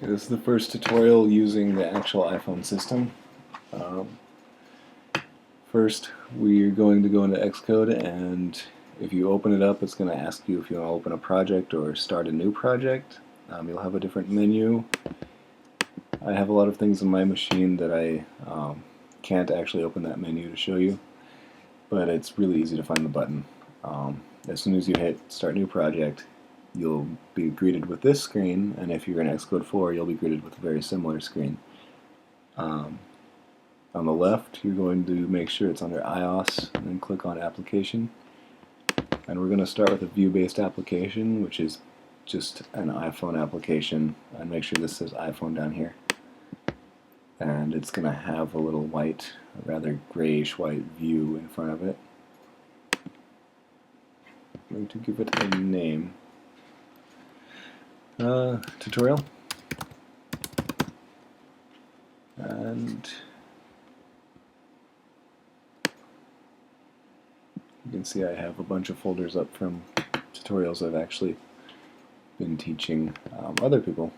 This is the first tutorial using the actual iPhone system. Um, First, we're going to go into Xcode, and if you open it up, it's going to ask you if you want to open a project or start a new project. You'll have a different menu. I have a lot of things on my machine that I can't actually open that menu to show you, but it's really easy to find the button. As soon as you hit Start New Project, you'll be greeted with this screen, and if you're in Xcode 4, you'll be greeted with a very similar screen. On the left, you're going to make sure it's under iOS, and then click on Application. And we're going to start with a view-based application, which is just an iPhone application. And make sure this says iPhone down here. And it's going to have a little white, a rather grayish white view in front of it. I'm going to give it a name. Tutorial. And you can see I have a bunch of folders up from tutorials I've actually been teaching other people.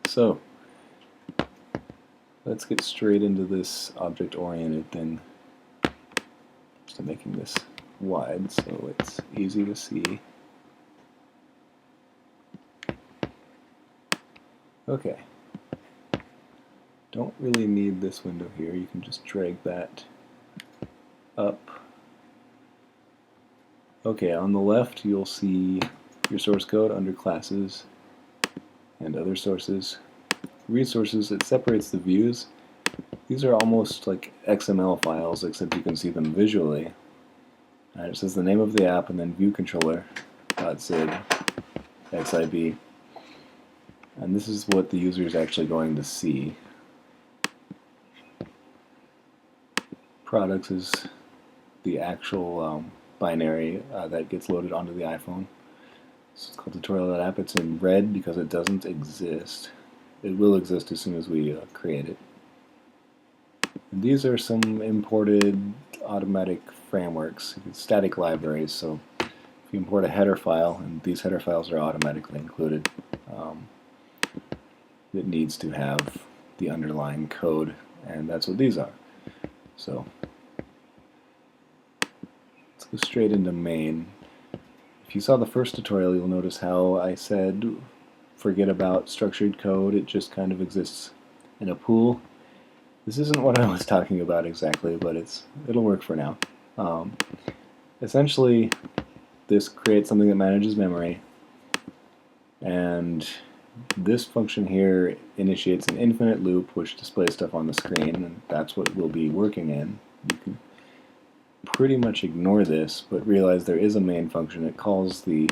So, let's get straight into this object-oriented thing. Just making this wide so it's easy to see. Okay. Don't really need this window here. You can just drag that up. Okay, on the left you'll see your source code under classes and other sources. Resources, it separates the views. These are almost like XML files, except you can see them visually. And it says the name of the app and then view controller .zib xib. And this is what the user is actually going to see. Products is the actual binary that gets loaded onto the iPhone. So it's called tutorial.app. It's in red because it doesn't exist. It will exist as soon as we create it. And these are some imported automatic frameworks, static libraries. So if you import a header file, and these header files are automatically included, it needs to have the underlying code, and that's what these are. So let's go straight into main. If you saw the first tutorial, you'll notice how I said forget about structured code, it just kind of exists in a pool. This isn't what I was talking about exactly, but it'll work for now. Essentially, this creates something that manages memory, and this function here initiates an infinite loop which displays stuff on the screen, and that's what we'll be working in. You can pretty much ignore this, but realize there is a main function. It calls the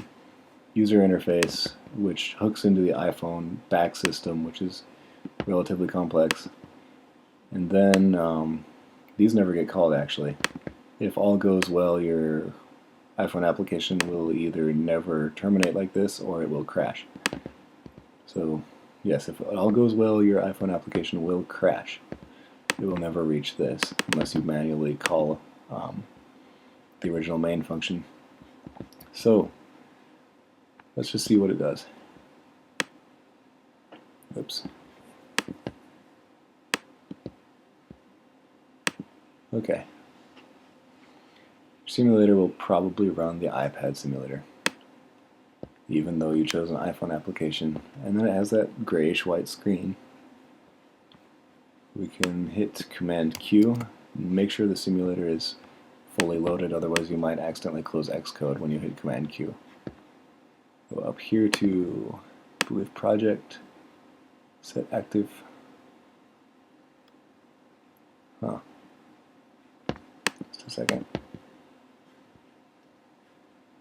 user interface, which hooks into the iPhone back system, which is relatively complex. And then these never get called, actually. If all goes well, your iPhone application will either never terminate like this or it will crash. So yes, if all goes well, your iPhone application will crash. It will never reach this unless you manually call the original main function. So let's just see what it does. Oops. Okay. Your simulator will probably run the iPad simulator, even though you chose an iPhone application. And then it has that grayish white screen. We can hit Command Q and make sure the simulator is fully loaded, otherwise you might accidentally close Xcode when you hit Command Q. Go up here to, I believe, Project, set active. Huh. Just a second.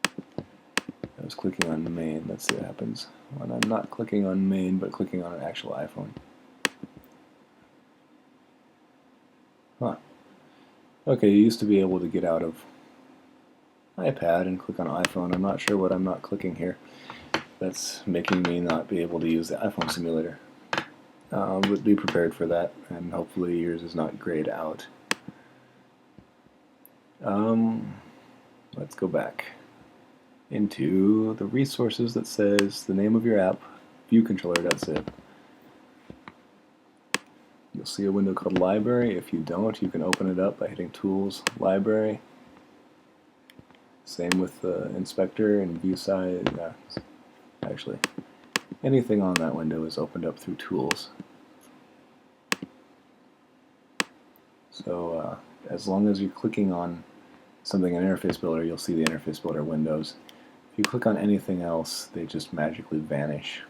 I was clicking on main. Let's see what happens when I'm not clicking on main but clicking on an actual iPhone. Huh. Okay, you used to be able to get out of iPad and click on iPhone. I'm not sure what I'm not clicking here. That's making me not be able to use the iPhone simulator. But be prepared for that, and hopefully yours is not grayed out. Let's go back into the resources that says the name of your app, view controller.zip. You'll see a window called Library. If you don't, you can open it up by hitting Tools, Library. Same with the inspector and view size. Actually, anything on that window is opened up through Tools. So as long as you're clicking on something in Interface Builder, you'll see the Interface Builder windows. If you click on anything else, they just magically vanish.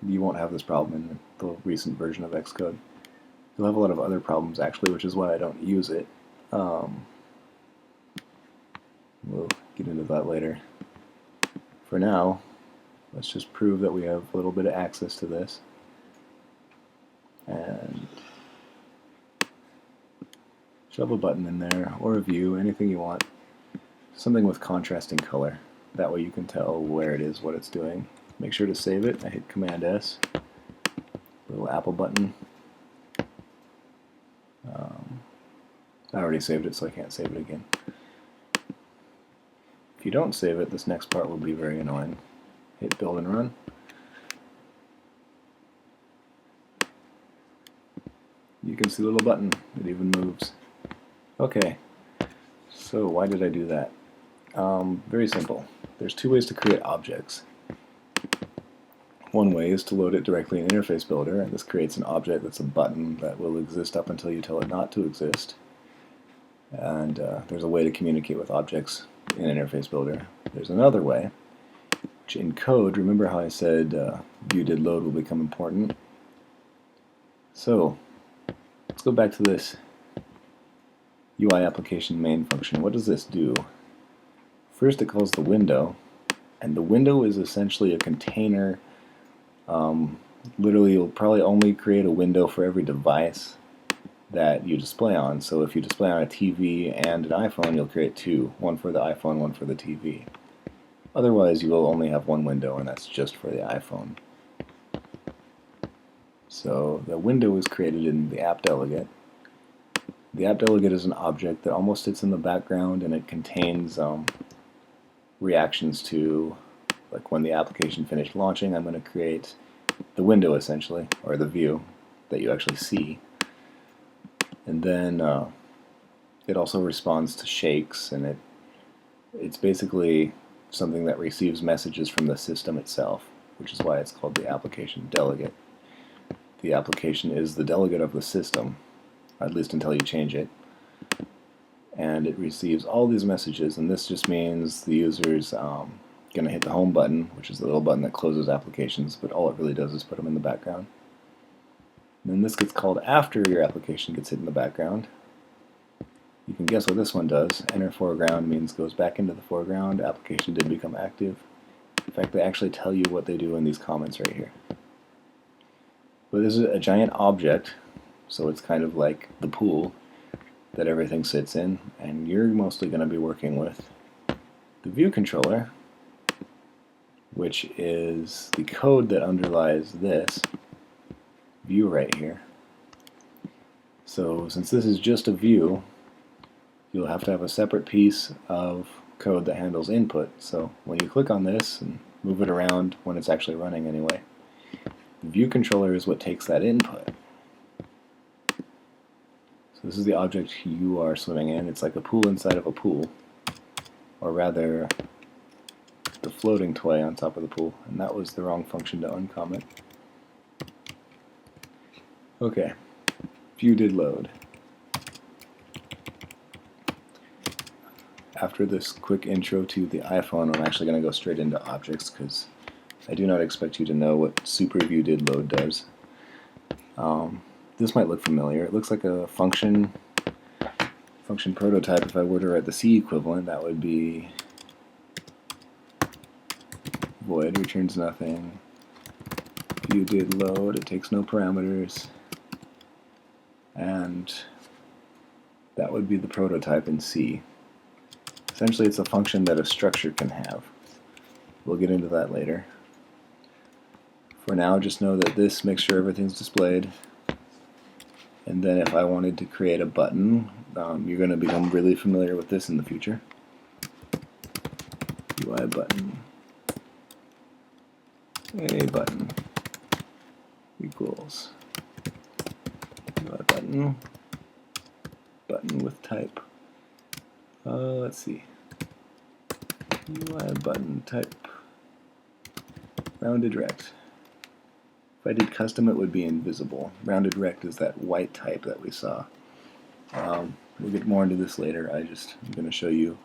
You won't have this problem in the recent version of Xcode. You'll have a lot of other problems actually, which is why I don't use it. We'll get into that later. For now, let's just prove that we have a little bit of access to this. And shove a button in there, or a view, anything you want. Something with contrasting color. That way you can tell where it is, what it's doing. Make sure to save it. I hit Command S. Little Apple button. I already saved it, so I can't save it again. If you don't save it, this next part will be very annoying. Hit Build and Run. You can see the little button. It even moves. Okay, so why did I do that? Very simple. There's two ways to create objects. One way is to load it directly in Interface Builder, and this creates an object that's a button that will exist up until you tell it not to exist. And there's a way to communicate with objects in Interface Builder. There's another way, which in code, remember how I said view.didLoad will become important? So, let's go back to this UI application main function. What does this do? First it calls the window, and the window is essentially a container. Literally, you'll probably only create a window for every device that you display on. So if you display on a TV and an iPhone, you'll create two, one for the iPhone, one for the TV. Otherwise, you will only have one window, and that's just for the iPhone. So the window is created in the app delegate. The app delegate is an object that almost sits in the background, and it contains reactions to, like when the application finished launching, I'm going to create the window essentially, or the view that you actually see. And then it also responds to shakes, and it's basically something that receives messages from the system itself, which is why it's called the application delegate. The application is the delegate of the system, at least until you change it. And it receives all these messages, and this just means the user's going to hit the home button, which is the little button that closes applications, but all it really does is put them in the background. And then this gets called after your application gets hit in the background. You can guess what this one does. Enter foreground means goes back into the foreground. Application did become active. In fact, they actually tell you what they do in these comments right here. But this is a giant object, so it's kind of like the pool that everything sits in, and you're mostly going to be working with the view controller, which is the code that underlies this view right here. So since this is just a view, you'll have to have a separate piece of code that handles input. So when you click on this and move it around when it's actually running anyway, the view controller is what takes that input. So this is the object you are swimming in. It's like a pool inside of a pool, or rather the floating toy on top of the pool, and that was the wrong function to uncomment. Okay, view did load. After this quick intro to the iPhone, I'm actually going to go straight into objects because I do not expect you to know what super view did load does. This might look familiar. It looks like a function prototype. If I were to write the C equivalent, that would be void returns nothing. View did load. It takes no parameters. And that would be the prototype in C. Essentially, it's a function that a structure can have. We'll get into that later. For now, just know that this makes sure everything's displayed. And then if I wanted to create a button, you're going to become really familiar with this in the future. UI button. a button equals UI button, button with type. Let's see. UI button type rounded rect. If I did custom, it would be invisible. Rounded rect is that white type that we saw. We'll get more into this later. I'm going to show you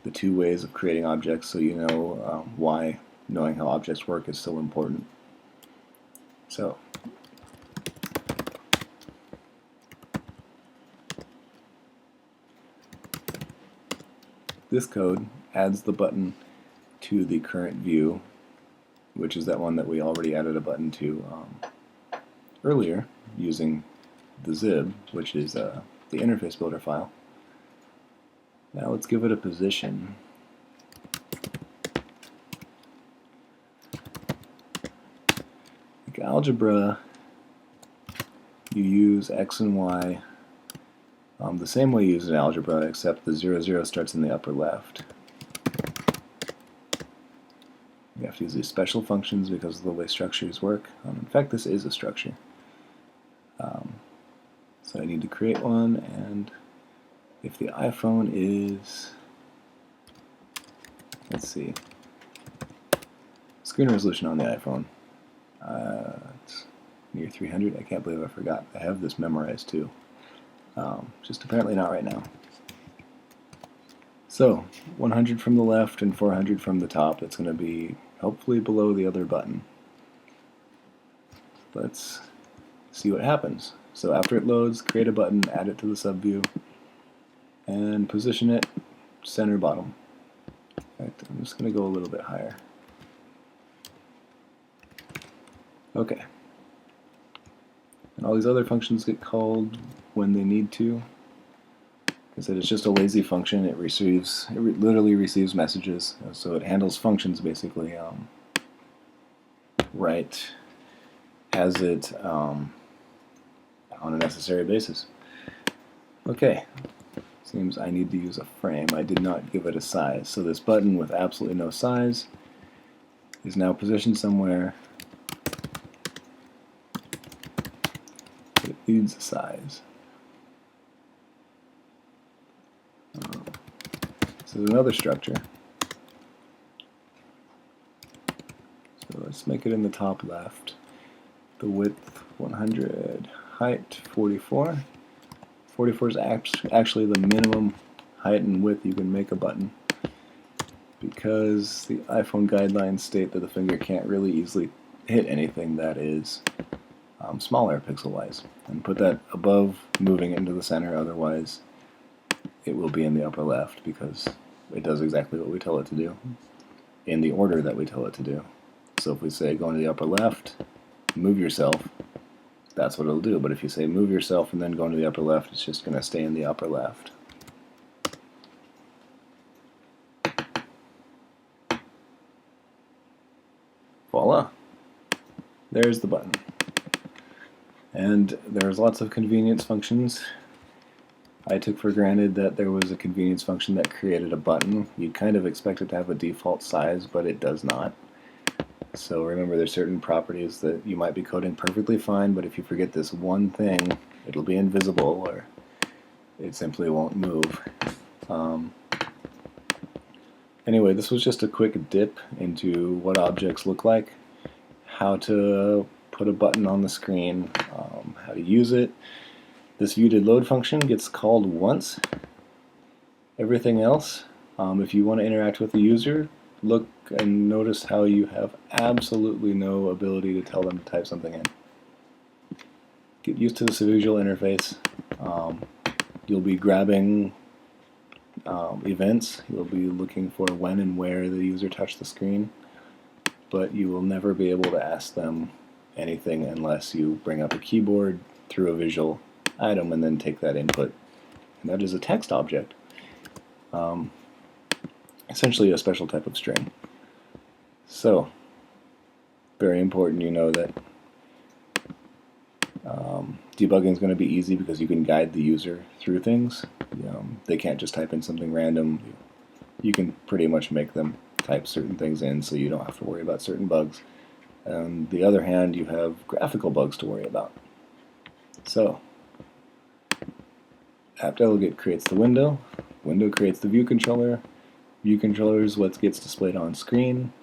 the two ways of creating objects so you know why knowing how objects work is so important. So, this code adds the button to the current view, which is that one that we already added a button to earlier using the zib, which is the interface builder file. Now let's give it a position. Like algebra, you use x and y the same way you use in algebra, except the 0, 0 starts in the upper left. You have to use these special functions because of the way structures work. In fact, this is a structure. So I need to create one, and if the iPhone is, let's see, screen resolution on the iPhone, it's near 300. I can't believe I forgot. I have this memorized too. Just apparently not right now. So 100 from the left and 400 from the top. It's going to be hopefully below the other button. Let's see what happens. So after it loads, create a button, add it to the subview, and position it center bottom. In fact, I'm just going to go a little bit higher. Okay. And all these other functions get called when they need to. I said it's just a lazy function. It literally receives messages. So it handles functions basically right as it on a necessary basis. Okay. Seems I need to use a frame. I did not give it a size. So this button with absolutely no size is now positioned somewhere. It needs a size. This is another structure. So let's make it in the top left. The width 100, height 44. 44 is actually the minimum height and width you can make a button, because the iPhone guidelines state that the finger can't really easily hit anything that is smaller pixel-wise, and put that above moving into the center, otherwise it will be in the upper left because it does exactly what we tell it to do in the order that we tell it to do. So if we say go into the upper left, move yourself, that's what it'll do. But if you say move yourself and then go into the upper left, it's just going to stay in the upper left. Voila! There's the button. And there's lots of convenience functions. I took for granted that there was a convenience function that created a button. You'd kind of expect it to have a default size, but it does not. So remember, there's certain properties that you might be coding perfectly fine, but if you forget this one thing, it'll be invisible or it simply won't move. Anyway, this was just a quick dip into what objects look like, how to put a button on the screen, how to use it. This viewDidLoad function gets called once. Everything else, if you want to interact with the user, look and notice how you have absolutely no ability to tell them to type something in. Get used to this visual interface. You'll be grabbing events. You'll be looking for when and where the user touched the screen, but you will never be able to ask them anything unless you bring up a keyboard through a visual item and then take that input. And that is a text object. Essentially a special type of string. So, very important you know that debugging is going to be easy because you can guide the user through things. They can't just type in something random. You can pretty much make them type certain things in so you don't have to worry about certain bugs. On the other hand, you have graphical bugs to worry about. So, app.delegate creates the window creates the view controller is what gets displayed on screen.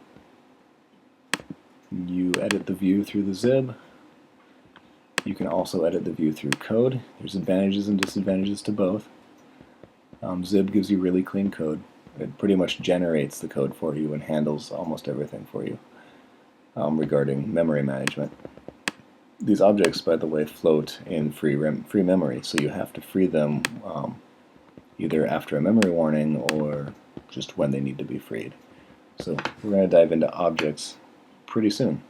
You edit the view through the zib. You can also edit the view through code. There's advantages and disadvantages to both. Zib gives you really clean code. It pretty much generates the code for you and handles almost everything for you regarding memory management. These objects, by the way, float in free memory, so you have to free them either after a memory warning or just when they need to be freed. So we're going to dive into objects pretty soon.